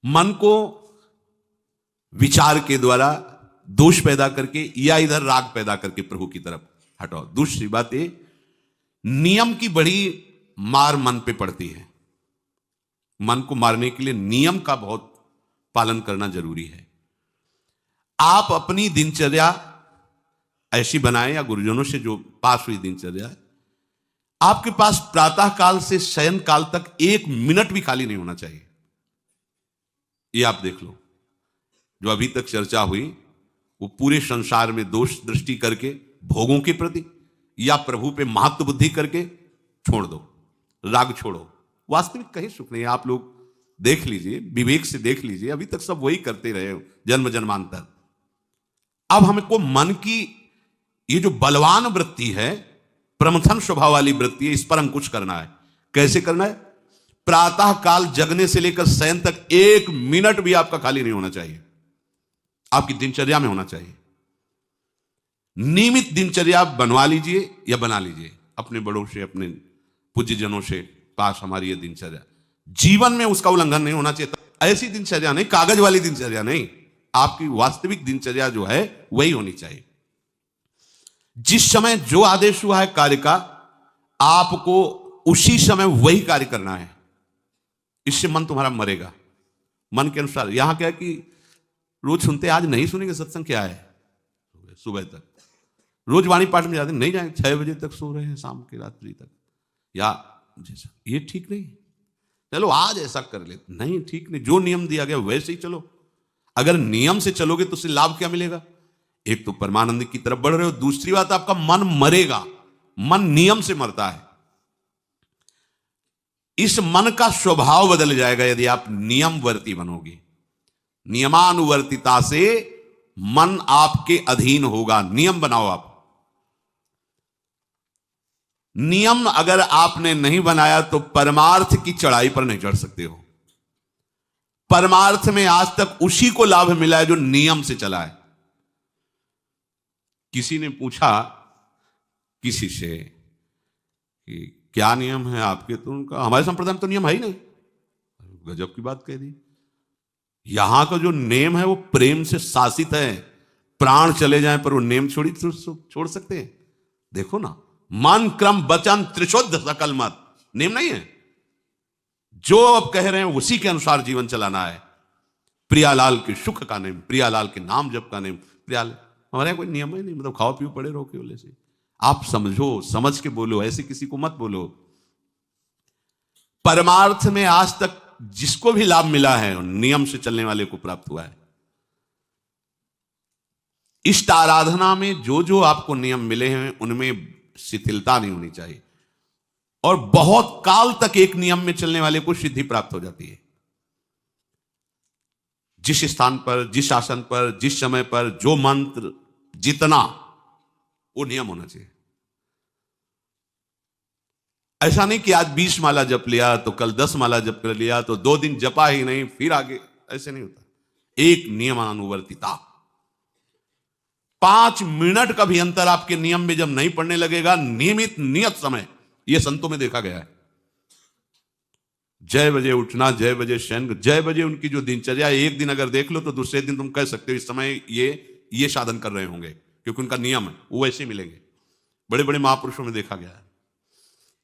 मन को विचार के द्वारा दोष पैदा करके या इधर राग पैदा करके प्रभु की तरफ हटाओ। दूसरी बात ये, नियम की बड़ी मार मन पे पड़ती है। मन को मारने के लिए नियम का बहुत पालन करना जरूरी है। आप अपनी दिनचर्या ऐसी बनाएं, या गुरुजनों से जो पास हुई दिनचर्या, आपके पास प्रातः काल से शयन काल तक 1 मिनट भी खाली नहीं होना चाहिए। ये आप देख लो, जो अभी तक चर्चा हुई वो पूरे संसार में दोष दृष्टि करके भोगों के प्रति या प्रभु पे महत्व बुद्धि करके छोड़ दो, राग छोड़ो। वास्तविक कहीं सुख नहीं है। आप लोग देख लीजिए, विवेक से देख लीजिए, अभी तक सब वही करते रहे हो जन्म जन्मांतर। अब हमको मन की ये जो बलवान वृत्ति है, प्रमथन स्वभाव वाली वृत्ति है, इस पर अंकुश करना है। कैसे करना है? प्रातः काल जगने से लेकर शयन तक 1 मिनट भी आपका खाली नहीं होना चाहिए। आपकी दिनचर्या में होना चाहिए। नियमित दिनचर्या बनवा लीजिए या बना लीजिए अपने बड़ों से, अपने पूज्य जनों से पास हमारी ये दिनचर्या। जीवन में उसका उल्लंघन नहीं होना चाहिए। ऐसी दिनचर्या नहीं, कागज वाली दिनचर्या नहीं, आपकी वास्तविक दिनचर्या जो है वही होनी चाहिए। जिस समय जो आदेश हुआ है कार्य का, आपको उसी समय वही कार्य करना है। इससे मन तुम्हारा मरेगा। मन के अनुसार यहां क्या है कि रोज सुनते, आज नहीं सुनेंगे सत्संग, क्या है सुबह तक रोज वाणी पाठ में जाते, नहीं जाएंगे, 6 बजे तक सो रहे हैं, शाम की रात्रि तक, या जैसा, ये ठीक नहीं। चलो आज ऐसा कर ले, नहीं ठीक नहीं, जो नियम दिया गया वैसे ही चलो। अगर नियम से चलोगे तो उससे लाभ क्या मिलेगा? एक तो परमानंद की तरफ बढ़ रहे हो, दूसरी बात आपका मन मरेगा। मन नियम से मरता है। इस मन का स्वभाव बदल जाएगा यदि आप नियमवर्ती बनोगे। नियमानुवर्तिता से मन आपके अधीन होगा। नियम बनाओ आप। नियम अगर आपने नहीं बनाया तो परमार्थ की चढ़ाई पर नहीं चढ़ सकते हो। परमार्थ में आज तक उसी को लाभ मिला है जो नियम से चला है। किसी ने पूछा किसी से कि क्या नियम है आपके, तो उनका हमारे संप्रदाय में तो नियम है ही नहीं। गजब की बात कह दी। यहां का जो नेम है वो प्रेम से शासित है। प्राण चले जाएं पर वो नेम छोड़ सकते हैं? देखो ना, मन क्रम वचन त्रिशुद्ध सकल मत, नेम नहीं है। जो अब कह रहे हैं उसी के अनुसार जीवन चलाना है। प्रियालाल के सुख का नेम, प्रियालाल के नाम जप का नेम। प्रियालाल हमारे यहाँ कोई नियम ही नहीं, मतलब खाओ पियो पड़े रहो केवल से। आप समझो, समझ के बोलो, ऐसे किसी को मत बोलो। परमार्थ में आज तक जिसको भी लाभ मिला है नियम से चलने वाले को प्राप्त हुआ है। इष्ट आराधना में जो जो आपको नियम मिले हैं उनमें शिथिलता नहीं होनी चाहिए, और बहुत काल तक एक नियम में चलने वाले को सिद्धि प्राप्त हो जाती है। जिस स्थान पर, जिस आसन पर, जिस समय पर जो मंत्र जितना, वो नियम होना चाहिए। ऐसा नहीं कि आज 20 माला जप लिया तो कल 10 माला जप कर लिया तो 2 दिन जपा ही नहीं फिर आगे, ऐसे नहीं होता। एक नियमानुवर्तिता। 5 मिनट का भी अंतर आपके नियम में जब नहीं पड़ने लगेगा, नियमित नियत समय, यह संतों में देखा गया है। 6 बजे उठना, 6 बजे शयन, 6 बजे उनकी जो दिनचर्या, एक दिन अगर देख लो तो दूसरे दिन तुम कह सकते हो इस समय ये साधन कर रहे होंगे, क्योंकि उनका नियम है, वो वैसे मिलेंगे। बड़े बड़े महापुरुषों में देखा गया है।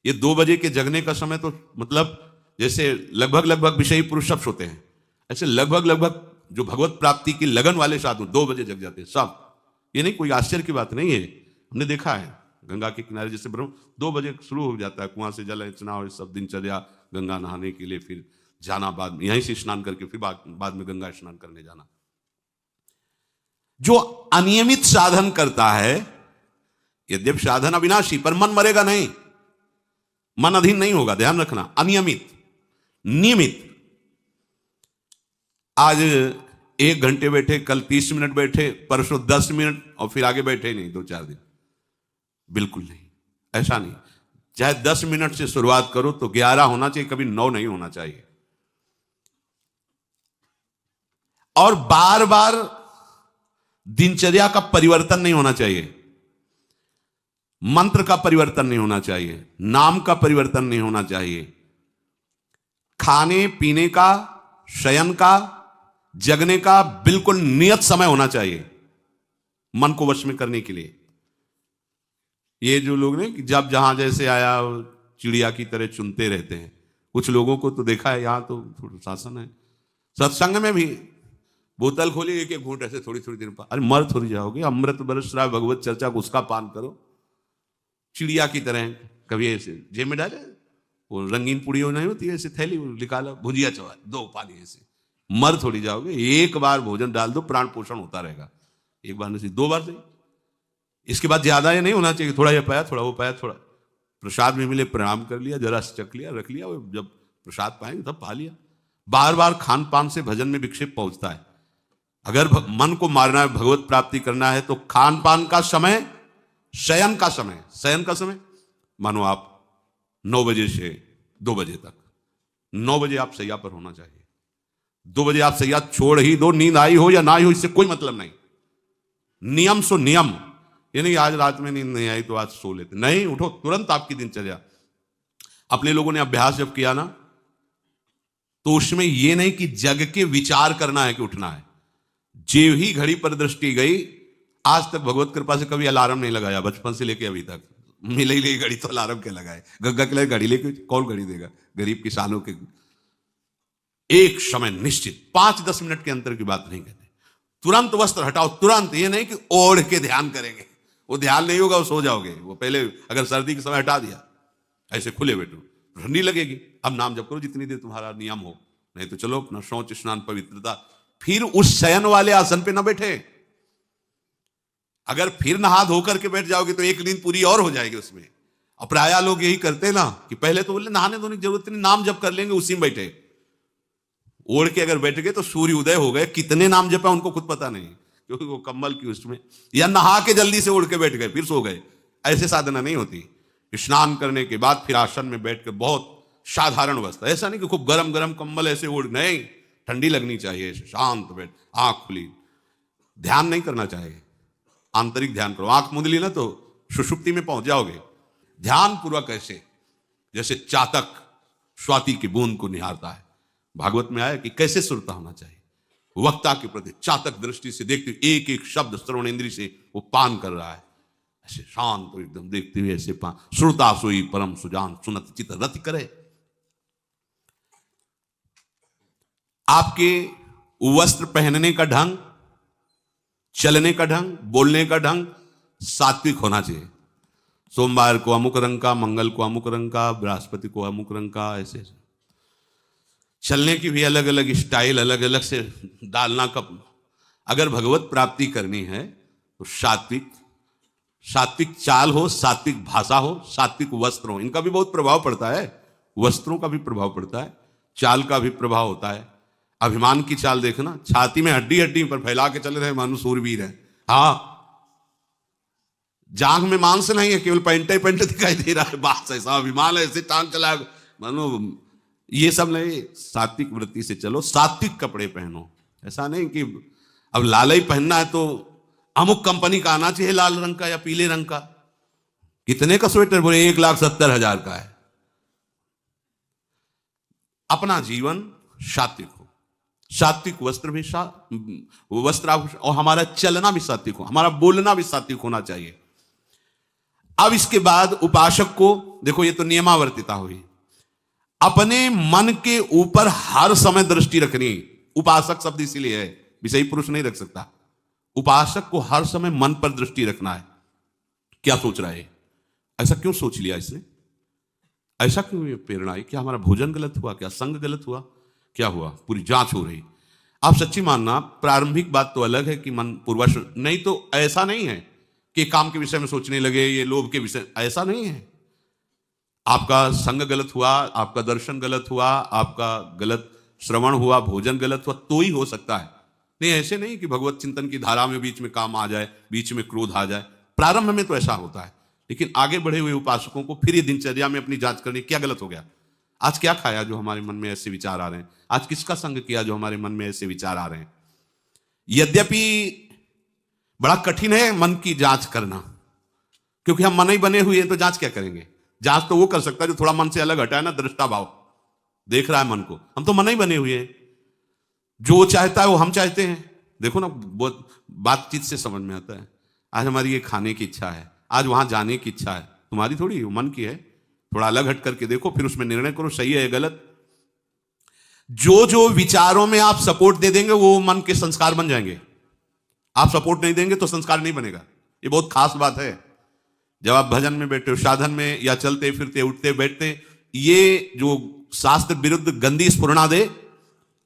ये 2 बजे के जगने का समय तो मतलब जैसे लगभग विषयी पुरुष सब सोते हैं, ऐसे लगभग जो भगवत प्राप्ति की लगन वाले साधु 2 बजे जग जाते हैं सब। ये नहीं कोई आश्चर्य की बात नहीं है, हमने देखा है। गंगा के किनारे जैसे ब्रह्म 2 बजे शुरू हो जाता है, कुआं से जल अर्चना और सब दिनचर्या, गंगा नहाने के लिए फिर जाना, बाद में यहीं से स्नान करके फिर बाद में गंगा स्नान करने जाना। जो अनियमित साधन करता है, यद्यपि साधन अविनाशी, पर मन मरेगा नहीं, मन अधीन नहीं होगा, ध्यान रखना। अनियमित, नियमित, आज 1 घंटे बैठे, कल 30 मिनट बैठे, परसों 10 मिनट और फिर आगे बैठे नहीं 2-4 दिन, बिल्कुल नहीं, ऐसा नहीं। चाहे 10 मिनट से शुरुआत करो तो 11 होना चाहिए, कभी 9 नहीं होना चाहिए। और बार बार दिनचर्या का परिवर्तन नहीं होना चाहिए, मंत्र का परिवर्तन नहीं होना चाहिए, नाम का परिवर्तन नहीं होना चाहिए, खाने पीने का, शयन का, जगने का बिल्कुल नियत समय होना चाहिए मन को वश में करने के लिए। ये जो लोग ने कि जब जहां जैसे आया चिड़िया की तरह चुनते रहते हैं, कुछ लोगों को तो देखा है, यहां तो थोड़ा शासन है, सत्संग में भी बोतल खोली, एक एक घूंट ऐसे थोड़ी थोड़ी देर पर, अरे मर थोड़ी जाओगे, अमृत बरस रहा है भगवत चर्चा को, उसका पान करो। चिड़िया की तरह कभी ऐसे जेब में डाले, वो रंगीन पुड़ियों नहीं होती ऐसे थैली निकाला, भुजिया चवा दो पानी, ऐसे मर थोड़ी जाओगे। एक बार भोजन डाल दो, प्राण पोषण होता रहेगा, एक बार नहीं, दो बार नहीं, इसके बाद ज्यादा ये नहीं होना चाहिए, थोड़ा ये पाया, थोड़ा वो पाया, थोड़ा प्रसाद में मिले प्रणाम कर लिया, जरा चख लिया, रख लिया, जब प्रसाद पाएंगे तब पा लिया। बार बार खान पान से भजन में विक्षेप पहुंचता है। अगर मन को मारना है, भगवत प्राप्ति करना है, तो खान पान का समय, शयन का समय, शयन का समय मानो आप 9 बजे से 2 बजे तक, 9 बजे आप सैया पर होना चाहिए। 2 बजे आप सैया छोड़ ही दो, नींद आई हो या ना आई हो, इससे कोई मतलब नहीं। नियम सो नियम, ये नहीं आज रात में नींद नहीं आई तो आज सो लेते, नहीं, उठो तुरंत आपकी दिनचर्या। अपने लोगों ने अभ्यास जब किया ना, तो उसमें यह नहीं कि जग के विचार करना है कि उठना है, जे ही घड़ी पर दृष्टि गई, आज तक भगवत कृपा से कभी अलार्म नहीं लगाया, बचपन से लेके अभी तक। मिले ही ले घड़ी तो अलार्म के लगाए, गग्गा के लिए घड़ी लेके कौन घड़ी देगा, गरीब किसानों के। एक समय निश्चित 5-10 मिनट के अंतर की बात नहीं कहते, तुरंत वस्त्र हटाओ, तुरंत। ये नहीं कि ओढ़ के ध्यान करेंगे, वो ध्यान नहीं होगा, वो सो जाओगे। वो पहले अगर सर्दी के समय हटा दिया, ऐसे खुले बैठो, ठंडी लगेगी, अब नाम जप करो जितनी देर तुम्हारा नियम हो, नहीं तो चलो अपना शौच स्नान पवित्रता। फिर उस शयन वाले आसन पे ना बैठे, अगर फिर नहा धो करके बैठ जाओगे तो एक नींद पूरी और हो जाएगी उसमें। और प्राय लोग यही करते ना कि पहले तो बोले नहाने धोने की जरूरत नहीं, नाम जप कर लेंगे, उसी में बैठे। ओढ़ के अगर बैठ गए तो सूर्य उदय हो गए, कितने नाम जपा उनको खुद पता नहीं, क्योंकि वो कम्बल की उसमें, या नहा के जल्दी से उड़ के बैठ गए फिर सो गए। ऐसे साधना नहीं होती। स्नान करने के बाद फिर आसन में बैठ के बहुत साधारण अवस्था, ऐसा नहीं कि खूब गरम गरम कम्बल ऐसे ओढ़, नहीं, ठंडी लगनी चाहिए, शांत बैठ, आंख खुली, ध्यान नहीं करना चाहिए, आंतरिक ध्यान करो। आंख मूंद ली ना तो सुषुप्ति में पहुंच जाओगे। ध्यान पूर्वक ऐसे, जैसे चातक स्वाति की बूंद को निहारता है, भागवत में आया कि कैसे सुरता होना चाहिए, वक्ता के प्रति चातक दृष्टि से देखते हुए, एक एक शब्द श्रवण इंद्री से वो पान कर रहा है, ऐसे शांत तो एकदम देखते हुए ऐसे पान। श्रुता सोई परम सुजान, सुनत चित रति करे। आपके वस्त्र पहनने का ढंग, चलने का ढंग, बोलने का ढंग सात्विक होना चाहिए। सोमवार को अमुक रंग का, मंगल को अमुक रंग का, बृहस्पति को अमुक रंग का, ऐसे चलने की भी अलग अलग स्टाइल, अलग अलग से डालना का। अगर भगवत प्राप्ति करनी है तो सात्विक, सात्विक चाल हो, सात्विक भाषा हो, सात्विक वस्त्र हो। इनका भी बहुत प्रभाव पड़ता है, वस्त्रों का भी प्रभाव पड़ता है, चाल का भी प्रभाव होता है। अभिमान की चाल देखना, छाती में हड्डी हड्डी पर फैला के चल रहे मानो सूरवीर है, हाँ, जांघ में मांस नहीं है, केवल पैंट ही पैंट दिखाई दे रहा है, बात ऐसा अभिमान है, ऐसे टांग चला मानो। ये सब नहीं, सात्विक वृत्ति से चलो, सात्विक कपड़े पहनो। ऐसा नहीं कि अब लाल ही पहनना है तो अमुक कंपनी का आना चाहिए, लाल रंग का या पीले रंग का। कितने का स्वेटर, बोले 1,70,000 का है। अपना जीवन सात्विक हो, सात्विक वस्त्र भी वस्त्र, और हमारा चलना भी सात्विक हो, हमारा बोलना भी सात्विक होना चाहिए। अब इसके बाद उपासक को देखो, ये तो नियमावर्तिता हुई, अपने मन के ऊपर हर समय दृष्टि रखनी। उपासक शब्द इसीलिए है, विषयी पुरुष नहीं रख सकता। उपासक को हर समय मन पर दृष्टि रखना है, क्या सोच रहा है, ऐसा क्यों सोच लिया इसने, ऐसा क्यों ये प्रेरणा आई, क्या हमारा भोजन गलत हुआ, क्या संग गलत हुआ, क्या हुआ, पूरी जांच हो रही। आप सच्ची मानना, प्रारंभिक बात तो अलग है कि मन पूर्वश, नहीं तो ऐसा नहीं है कि काम के विषय में सोचने लगे, ये लोभ के विषय, ऐसा नहीं है। आपका संग गलत हुआ, आपका दर्शन गलत हुआ, आपका गलत श्रवण हुआ, भोजन गलत हुआ, तो ही हो सकता है। नहीं, ऐसे नहीं कि भगवत चिंतन की धारा में बीच में काम आ जाए, बीच में क्रोध आ जाए। प्रारंभ में तो ऐसा होता है, लेकिन आगे बढ़े हुए उपासकों को फिर ये दिनचर्या में अपनी जांच करनी, क्या गलत हो गया, आज क्या खाया जो हमारे मन में ऐसे विचार आ रहे हैं, आज किसका संग किया जो हमारे मन में ऐसे विचार आ रहे हैं। यद्यपि बड़ा कठिन है मन की जांच करना, क्योंकि हम मन ही बने हुए हैं, तो जांच क्या करेंगे। जांच तो वो कर सकता है जो थोड़ा मन से अलग हटा है ना, दृष्टा भाव देख रहा है मन को, हम तो मन ही बने हुए हैं। जो चाहता है वो हम चाहते हैं। देखो ना, बहुत बातचीत से समझ में आता है। आज हमारी ये खाने की इच्छा है, आज वहां जाने की इच्छा है, तुम्हारी थोड़ी, वो मन की है। थोड़ा अलग हट करके देखो, फिर उसमें निर्णय करो सही है या गलत। जो जो विचारों में आप सपोर्ट दे देंगे वो मन के संस्कार बन जाएंगे। आप सपोर्ट नहीं देंगे तो संस्कार नहीं बनेगा। ये बहुत खास बात है। जब आप भजन में बैठे हो, साधन में, या चलते फिरते उठते बैठते, ये जो शास्त्र विरुद्ध गंदी स्फुरणा दे,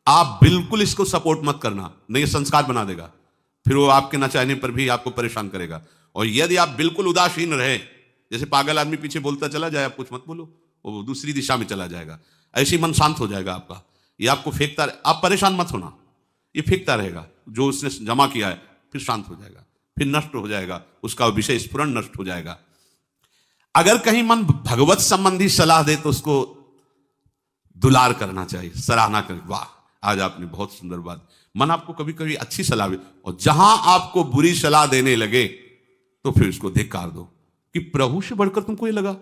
आप बिल्कुल इसको सपोर्ट मत करना, नहीं संस्कार बना देगा। फिर वो आपके न चाहने पर भी आपको परेशान करेगा। और यदि आप बिल्कुल उदासीन रहे, जैसे पागल आदमी पीछे बोलता चला जाए, आप कुछ मत बोलो, वो दूसरी दिशा में चला जाएगा, ऐसे ही मन शांत हो जाएगा आपका। ये आपको फेंकता, आप परेशान मत होना, ये फेंकता रहेगा जो उसने जमा किया है, फिर शांत हो जाएगा, फिर नष्ट हो जाएगा, उसका विषय स्फुरण नष्ट हो जाएगा। अगर कहीं मन भगवत संबंधी सलाह दे तो उसको दुलार करना चाहिए, सराहना करें, वाह आज आपने बहुत सुंदर बात। मन आपको कभी कभी अच्छी सलाह दे, और जहां आपको बुरी सलाह देने लगे तो फिर उसको धिक्कार दो कि प्रभु से बढ़कर तुमको ये लगा,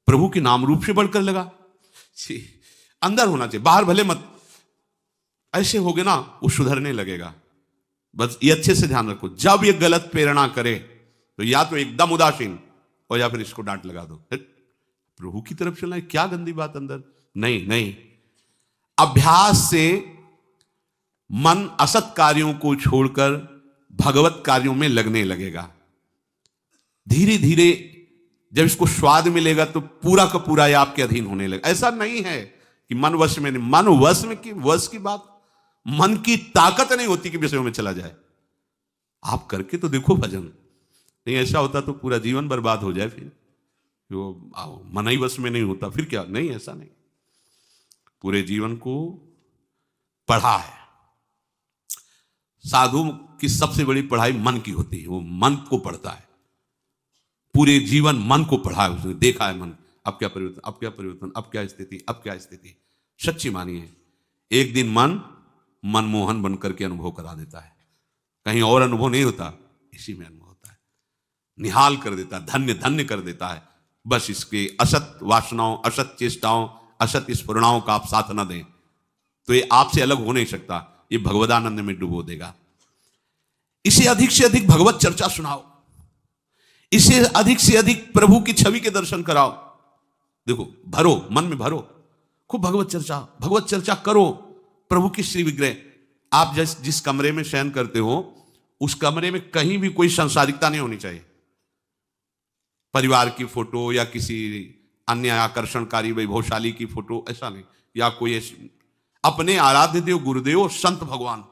प्रभु के नाम रूप से बढ़कर लगा। अंदर होना चाहिए, बाहर भले मत। ऐसे हो गए ना, वो सुधरने लगेगा। बस ये अच्छे से ध्यान रखो, जब ये गलत प्रेरणा करे तो या तो एकदम उदासीन, और या फिर इसको डांट लगा दो, प्रभु की तरफ चलना है, क्या गंदी बात अंदर। नहीं नहीं, अभ्यास से मन असत कार्यों को छोड़कर भगवत कार्यों में लगने लगेगा। धीरे धीरे जब इसको स्वाद मिलेगा तो पूरा का पूरा ये आपके अधीन होने लगेगा। ऐसा नहीं है कि मन वश में नहीं, मन वश में की वश की बात, मन की ताकत नहीं होती कि विषयों में चला जाए। आप करके तो देखो भजन, नहीं ऐसा होता तो पूरा जीवन बर्बाद हो जाए। फिर जो मन ही वश में नहीं होता फिर क्या, नहीं ऐसा नहीं। पूरे जीवन को पढ़ा है। साधु की सबसे बड़ी पढ़ाई मन की होती है, वो मन को पढ़ता है, पूरे जीवन मन को पढ़ा है, उसने देखा है मन, अब क्या परिवर्तन, अब क्या परिवर्तन, अब क्या स्थिति, अब क्या स्थिति। सच्ची मानिए, एक दिन मन मनमोहन बनकर के अनुभव करा देता है। कहीं और अनुभव नहीं होता, इसी में अनुभव होता है। निहाल कर देता है, धन्य धन्य कर देता है। बस इसके असत वासनाओं, असत चेष्टाओं, असत स्फुरणाओं का आप साथ न दें तो ये आपसे अलग हो नहीं सकता, ये भगवदानंद में डुबो देगा। इसे अधिक से अधिक भगवत चर्चा सुनाओ, इसे अधिक से अधिक प्रभु की छवि के दर्शन कराओ। देखो, भरो, मन में भरो, खूब भगवत चर्चा करो। प्रभु की श्री विग्रह, आप जिस कमरे में शयन करते हो उस कमरे में कहीं भी कोई सांसारिकता नहीं होनी चाहिए। परिवार की फोटो या किसी अन्य आकर्षणकारी वैभवशाली की फोटो, ऐसा नहीं। या कोई अपने आराध्य देव गुरुदेव संत भगवान,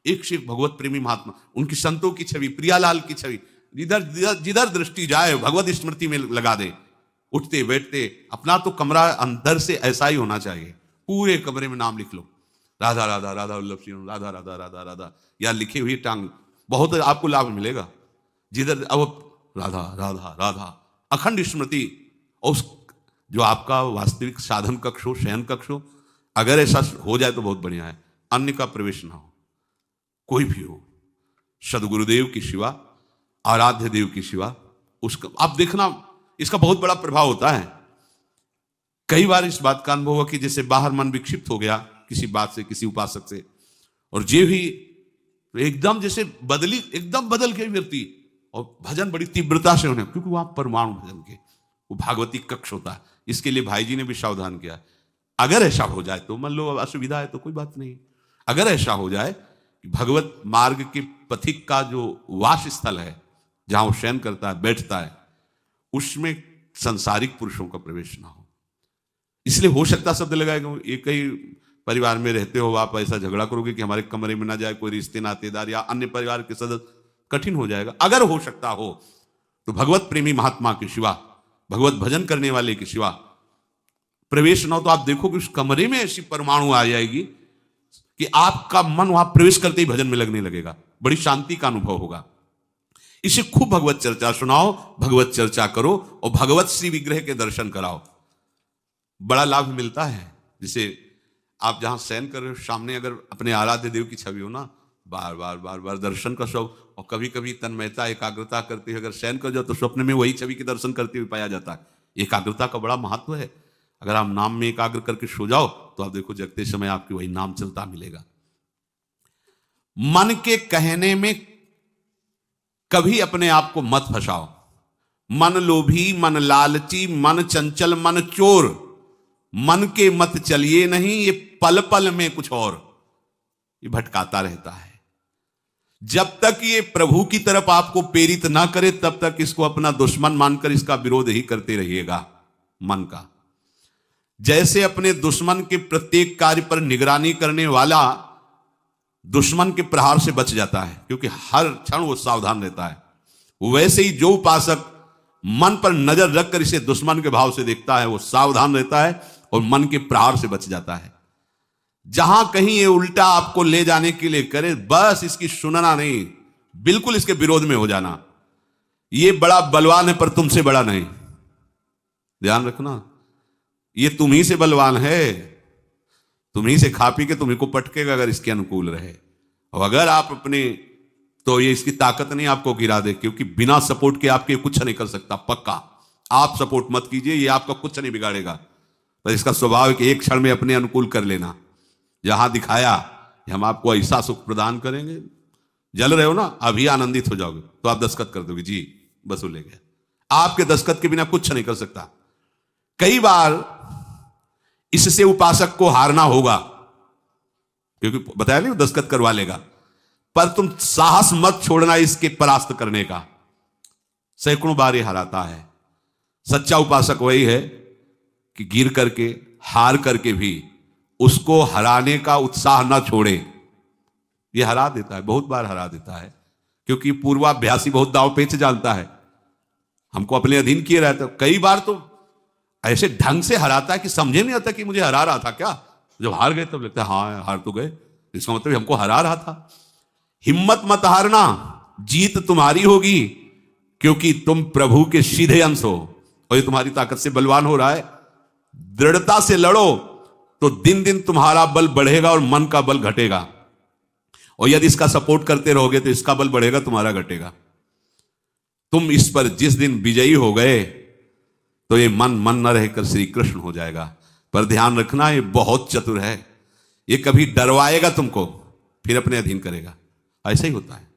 एक से एक भगवत प्रेमी महात्मा, उनकी संतों की छवि, प्रियालाल की छवि, जिधर जिधर दृष्टि जाए भगवत स्मृति में लगा दे। उठते बैठते अपना तो कमरा अंदर से ऐसा ही होना चाहिए। पूरे कमरे में नाम लिख लो, राधा राधा राधा वल्लभ सिंह, राधा राधा राधा राधा, या लिखी हुई टांग, बहुत आपको लाभ मिलेगा। जिधर अब राधा राधा राधा, अखंड स्मृति। और उस जो आपका वास्तविक साधन कक्ष हो, शयन कक्ष हो, अगर ऐसा हो जाए तो बहुत बढ़िया है। अन्य का प्रवेश ना हो, कोई भी हो, सदगुरुदेव की सिवा, आराध्य देव की सिवा, उसका आप देखना, इसका बहुत बड़ा प्रभाव होता है। कई बार इस बात का अनुभव हुआ कि जैसे बाहर मन विक्षिप्त हो गया किसी बात से, किसी उपासक से, और जे भी एकदम जैसे एकदम बदल गए व्यक्ति, और भजन बड़ी तीव्रता से होने, क्योंकि वहां परमाणु भजन के वो भागवती कक्ष होता है। इसके लिए भाई जी ने भी सावधान किया। अगर ऐसा हो जाए तो, मान लो असुविधा है तो कोई बात नहीं, अगर ऐसा हो जाए कि भगवत मार्ग के पथिक का जो वास स्थल है, जहां वो शयन करता है, बैठता है, उसमें संसारिक पुरुषों का प्रवेश ना हो। इसलिए हो सकता शब्द लगाएगा, एक ही परिवार में रहते हो, आप ऐसा झगड़ा करोगे कि हमारे कमरे में ना जाए कोई रिश्ते नातेदार या अन्य परिवार के सदस्य, कठिन हो जाएगा। अगर हो सकता हो तो भगवत प्रेमी महात्मा के सिवा, भगवत भजन करने वाले के सिवा प्रवेश न हो। तो आप देखोगे उस कमरे में ऐसी परमाणु आ जाएगी कि आपका मन वहां प्रवेश करते ही भजन में लगने लगेगा, बड़ी शांति का अनुभव होगा। इसे खूब भगवत चर्चा सुनाओ, भगवत चर्चा करो, और भगवत श्री विग्रह के दर्शन कराओ, बड़ा लाभ मिलता है। जैसे आप जहां शयन कर रहे हो, सामने अगर अपने आराध्य देव की छवि हो ना, बार बार बार बार दर्शन का शौक, और कभी कभी तन्मयता एकाग्रता करते हुए अगर शयन कर जाओ तो स्वप्न में वही छवि के दर्शन करते हुए पाया जाता है। एकाग्रता का बड़ा महत्व है। अगर आप नाम में एकाग्र करके सो जाओ तो आप देखो जगते समय आपके वही नाम चलता मिलेगा। मन के कहने में कभी अपने आप को मत फंसाओ। मन लोभी, मन लालची, मन चंचल, मन चोर, मन के मत चलिए नहीं, ये पल पल में कुछ और, ये भटकाता रहता है। जब तक ये प्रभु की तरफ आपको प्रेरित ना करे तब तक इसको अपना दुश्मन मानकर इसका विरोध ही करते रहिएगा। मन का जैसे अपने दुश्मन के प्रत्येक कार्य पर निगरानी करने वाला दुश्मन के प्रहार से बच जाता है, क्योंकि हर क्षण वो सावधान रहता है, वैसे ही जो उपासक मन पर नजर रखकर इसे दुश्मन के भाव से देखता है वो सावधान रहता है और मन के प्रहार से बच जाता है। जहां कहीं ये उल्टा आपको ले जाने के लिए करे, बस इसकी सुनना नहीं, बिल्कुल इसके विरोध में हो जाना। ये बड़ा बलवान है पर तुमसे बड़ा नहीं, ध्यान रखना, ये तुम ही से बलवान है, तुम ही से खा पी के तुम्ही को पटकेगा अगर इसके अनुकूल रहे। और अगर आप अपने, तो ये इसकी ताकत नहीं आपको गिरा दे, क्योंकि बिना सपोर्ट के आपके कुछ नहीं कर सकता। पक्का आप सपोर्ट मत कीजिए, ये आपका कुछ नहीं बिगाड़ेगा, पर इसका स्वभाव है कि एक क्षण में अपने अनुकूल कर लेना। जहां दिखाया कि हम आपको ऐसा सुख प्रदान करेंगे, जल रहे हो ना, अभी आनंदित हो जाओगे तो आप दस्तखत कर दोगे, जी बस वो ले गया। आपके दस्तखत के बिना कुछ नहीं कर सकता। कई बार इससे उपासक को हारना होगा, क्योंकि बताया नहीं दस्तखत करवा लेगा, पर तुम साहस मत छोड़ना इसके परास्त करने का। सैकड़ों बार ये हराता है। सच्चा उपासक वही है कि गिर करके, हार करके भी उसको हराने का उत्साह ना छोड़े। ये हरा देता है, बहुत बार हरा देता है, क्योंकि पूर्वाभ्यासी बहुत दांव पेच जानता है, हमको अपने अधीन किए रहता है। कई बार तो ऐसे ढंग से हराता है कि समझे नहीं आता कि मुझे हरा रहा था क्या। जब हार गए तब लगता है हाँ हार तो गए, इसका मतलब हमको हरा रहा था। हिम्मत मत हारना, जीत तुम्हारी होगी, क्योंकि तुम प्रभु के सीधे अंश हो और ये तुम्हारी ताकत से बलवान हो रहा है। दृढ़ता से लड़ो तो दिन दिन तुम्हारा बल बढ़ेगा और मन का बल घटेगा, और यदि इसका सपोर्ट करते रहोगे तो इसका बल बढ़ेगा, तुम्हारा घटेगा। तुम इस पर जिस दिन विजयी हो गए तो ये मन मन न रहकर श्री कृष्ण हो जाएगा। पर ध्यान रखना, ये बहुत चतुर है, ये कभी डरवाएगा तुमको फिर अपने अधीन करेगा, ऐसा ही होता है।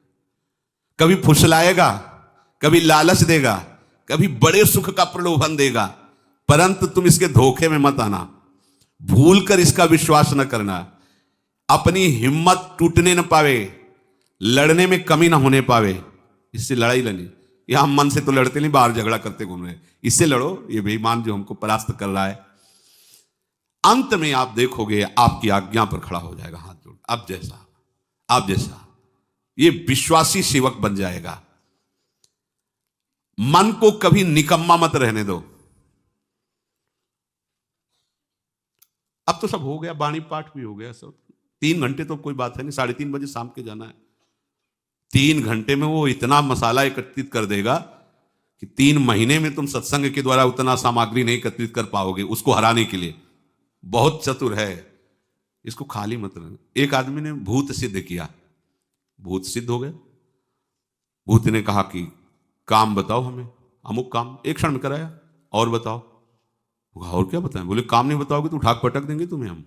कभी फुसलाएगा, कभी लालच देगा, कभी बड़े सुख का प्रलोभन देगा, परंतु तुम इसके धोखे में मत आना, भूल कर इसका विश्वास न करना। अपनी हिम्मत टूटने न पावे, लड़ने में कमी ना होने पावे, इससे लड़ाई लड़नी। यहां मन से तो लड़ते नहीं, बाहर झगड़ा करते घूम रहे, इससे लड़ो, ये बेईमान जो हमको परास्त कर रहा है। अंत में आप देखोगे आपकी आज्ञा पर खड़ा हो जाएगा हाथ जोड़, आप जैसा ये विश्वासी सेवक बन जाएगा। मन को कभी निकम्मा मत रहने दो। अब तो सब हो गया, वाणी पाठ भी हो गया सब, 3 घंटे तो कोई बात है नहीं, 3:30 बजे शाम के जाना है। 3 घंटे में वो इतना मसाला एकत्रित कर देगा कि 3 महीने में तुम सत्संग के द्वारा उतना सामग्री नहीं एकत्रित कर पाओगे उसको हराने के लिए। बहुत चतुर है, इसको खाली मत रहना। एक आदमी ने भूत सिद्ध किया, भूत सिद्ध हो गया। भूत ने कहा कि काम बताओ हमें, अमुक काम, एक क्षण में कराया, और बताओ। और क्या बताएं? बोले काम नहीं बताओगे तो उठा पटक देंगे तुम्हें, हम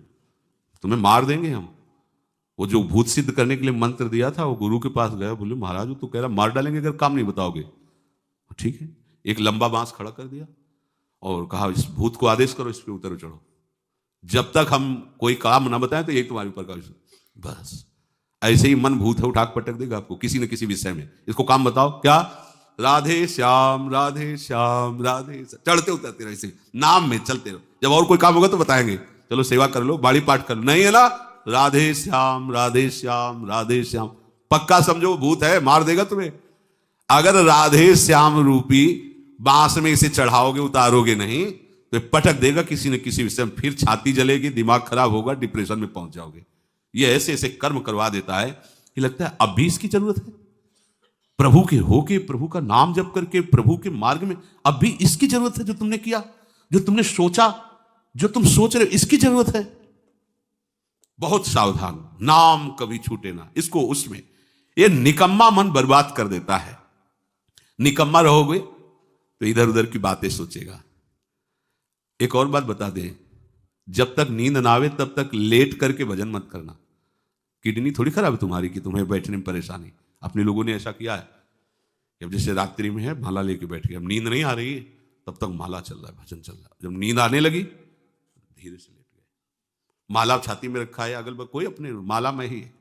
तुम्हें मार देंगे हम। वो जो भूत सिद्ध करने के लिए मंत्र दिया था वो गुरु के पास गया, बोले महाराज वो तो कह रहा मार डालेंगे अगर काम नहीं बताओगे। ठीक है, एक लंबा बांस खड़ा कर दिया और कहा इस भूत को आदेश करो, इस पे उतर चढ़ो, जब तक हम कोई काम ना बताएं तो यही तुम्हारे ऊपर का विषय। बस ऐसे ही मन भूत है, उठाक पटक देगा आपको किसी न किसी विषय में। इसको काम बताओ, क्या राधे श्याम राधे श्याम राधे, चढ़ते उतरते रहो, इसे नाम में चलते रहो। जब और कोई काम होगा तो बताएंगे, चलो सेवा कर लो, बाड़ी पाठ कर लो, नहीं है ना राधे श्याम राधे श्याम राधे श्याम। पक्का समझो भूत है, मार देगा तुम्हें। अगर राधे श्याम रूपी बांस में इसे चढ़ाओगे, उतारोगे नहीं तो पटक देगा किसी न किसी विषय में, फिर छाती जलेगी, दिमाग खराब होगा, डिप्रेशन में पहुंच जाओगे। ये ऐसे ऐसे कर्म करवा देता है कि लगता है अब भी इसकी जरूरत है। प्रभु के होके, प्रभु का नाम जप करके, प्रभु के मार्ग में अब भी इसकी जरूरत है। जो तुमने किया, जो तुमने सोचा, जो तुम सोच रहे हो, इसकी जरूरत है। बहुत सावधान, नाम कभी छूटे ना इसको उसमें। ये निकम्मा मन बर्बाद कर देता है। निकम्मा रहोगे तो इधर उधर की बातें सोचेगा। एक और बात बता दें, जब तक नींद ना आवे तब तक लेट करके भजन मत करना। किडनी थोड़ी खराब है तुम्हारी कि तुम्हें बैठने में परेशानी। अपने लोगों ने ऐसा किया है कि अब जैसे रात्रि में है माला लेके बैठ गए, अब नींद नहीं आ रही है तब तक माला चल रहा है, भजन चल रहा है, जब नींद आने लगी धीरे से लेट गए, माला छाती में रखा है, अगल बगल कोई अपने माला में ही है।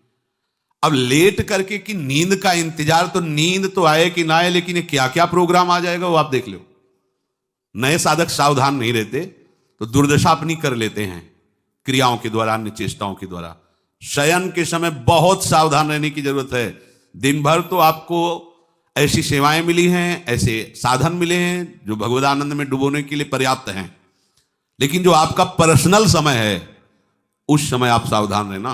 अब लेट करके कि नींद का इंतजार, तो नींद तो आए कि ना आए, लेकिन ये क्या क्या प्रोग्राम आ जाएगा वो आप देख लो। नए साधक सावधान नहीं रहते तो दुर्दशा अपनी कर लेते हैं क्रियाओं के द्वारा, अन्य चेष्टाओं के द्वारा। शयन के समय बहुत सावधान रहने की जरूरत है। दिन भर तो आपको ऐसी सेवाएं मिली हैं, ऐसे साधन मिले हैं जो भगवदानंद में डुबोने के लिए पर्याप्त हैं, लेकिन जो आपका पर्सनल समय है उस समय आप सावधान रहना।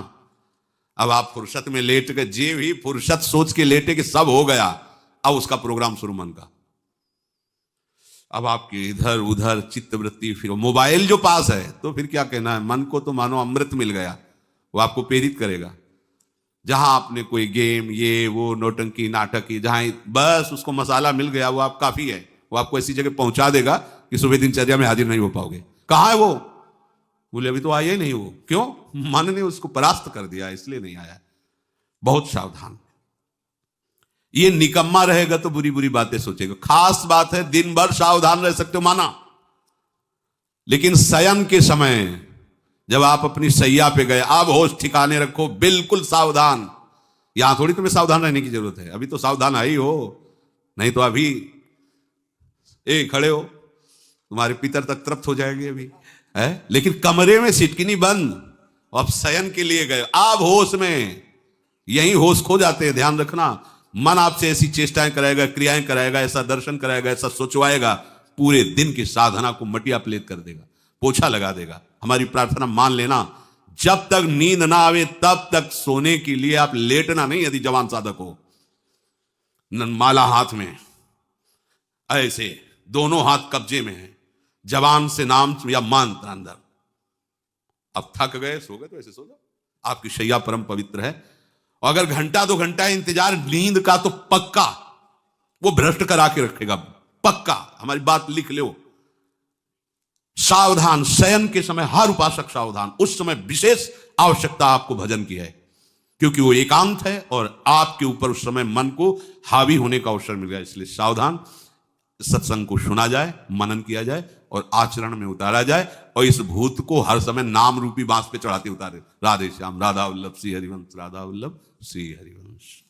अब आप फुर्सत में लेट के, जे भी फुर्सत सोच के लेटे कि सब हो गया, अब उसका प्रोग्राम शुरू मन का। अब आपकी इधर उधर चित्तवृत्ति, फिर मोबाइल जो पास है तो फिर क्या कहना है, मन को तो मानो अमृत मिल गया, वो आपको प्रेरित करेगा। जहां आपने कोई गेम ये वो नौटंकी नाटकी, जहां बस उसको मसाला मिल गया वो आप काफी है, वो आपको ऐसी जगह पहुंचा देगा कि सुबह दिनचर्या में हाजिर नहीं हो पाओगे। कहां है वो? बोले अभी तो आया ही नहीं वो। क्यों? मन ने उसको परास्त कर दिया, इसलिए नहीं आया। बहुत सावधान। ये निकम्मा रहेगा तो बुरी बुरी बातें सोचेगा। खास बात है दिन भर सावधान रह सकते हो माना, लेकिन शयन के समय जब आप अपनी सैया पे गए, अब होश ठिकाने रखो, बिल्कुल सावधान। यहां थोड़ी तुम्हें सावधान रहने की जरूरत है, अभी तो सावधान आई हो, नहीं तो अभी खड़े हो, तुम्हारे पितर तक तृप्त हो जाएंगे अभी है। लेकिन कमरे में सिटकिनी बंद, अब शयन के लिए गए, अब होश में, यही होश खो जाते हैं। ध्यान रखना, मन आपसे ऐसी चेष्टाएं कराएगा, क्रियाएं कराएगा, ऐसा दर्शन कराएगा, ऐसा सोचवाएगा, पूरे दिन की साधना को मटिया प्लेट कर देगा, पोछा लगा देगा। हमारी प्रार्थना मान लेना, जब तक नींद ना आवे तब तक सोने के लिए आप लेटना नहीं। यदि जवान साधक हो, माला हाथ में, ऐसे दोनों हाथ कब्जे में है, जवान से नाम या मंत्र अंदर, अब थक गए सो गए तो ऐसे सो जाओ, आपकी शैया परम पवित्र है। और अगर घंटा 2 घंटा इंतजार नींद का, तो पक्का वो भ्रष्ट करा के रखेगा, पक्का। हमारी बात लिख लो। सावधान, शयन के समय हर उपासक सावधान। उस समय विशेष आवश्यकता आपको भजन की है, क्योंकि वो एकांत है और आपके ऊपर उस समय मन को हावी होने का अवसर मिल गया। इसलिए सावधान। सत्संग को सुना जाए, मनन किया जाए और आचरण में उतारा जाए, और इस भूत को हर समय नाम रूपी बांस पे चढ़ाते उतारे। राधे श्याम। राधा वल्लभ श्री हरिवंश, राधा वल्लभ श्री हरिवंश।